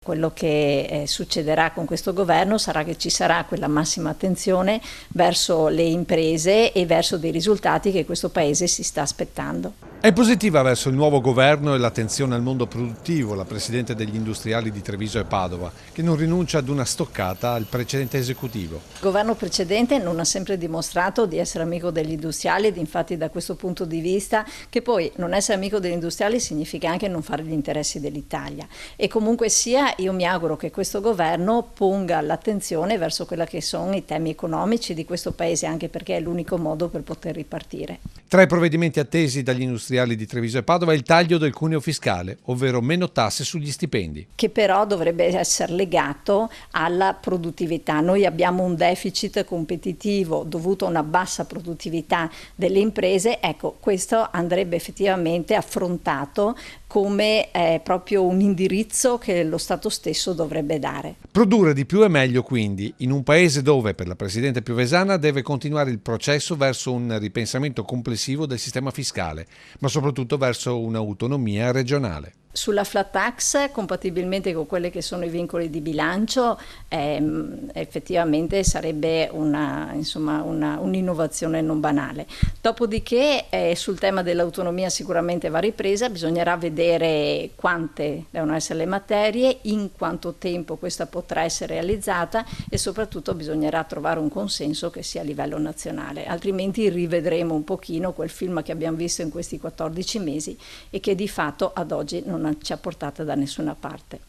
Quello che succederà con questo governo sarà che ci sarà quella massima attenzione verso le imprese e verso dei risultati che questo Paese si sta aspettando. È positiva verso il nuovo governo e l'attenzione al mondo produttivo la Presidente degli Industriali di Treviso e Padova, che non rinuncia ad una stoccata al precedente esecutivo. Il governo precedente non ha sempre dimostrato di essere amico degli industriali ed infatti da questo punto di vista, che poi non essere amico degli industriali significa anche non fare gli interessi dell'Italia, e comunque sia io mi auguro che questo governo ponga l'attenzione verso quelli che sono i temi economici di questo Paese, anche perché è l'unico modo per poter ripartire. Tra i provvedimenti attesi dagli industriali di Treviso e Padova è il taglio del cuneo fiscale, ovvero meno tasse sugli stipendi. Che però dovrebbe essere legato alla produttività. Noi abbiamo un deficit competitivo dovuto a una bassa produttività delle imprese, ecco, questo andrebbe effettivamente affrontato come proprio un indirizzo che lo Stato stesso dovrebbe dare. Produrre di più è meglio quindi, in un paese dove per la Presidente piovesana deve continuare il processo verso un ripensamento complessivo del sistema fiscale, ma soprattutto verso un'autonomia regionale. Sulla flat tax, compatibilmente con quelli che sono i vincoli di bilancio, effettivamente sarebbe un'innovazione non banale. Dopodiché sul tema dell'autonomia sicuramente va ripresa, bisognerà vedere quante devono essere le materie, in quanto tempo questa potrà essere realizzata e soprattutto bisognerà trovare un consenso che sia a livello nazionale, altrimenti rivedremo un pochino quel film che abbiamo visto in questi 14 mesi e che di fatto ad oggi non ci ha portato da nessuna parte.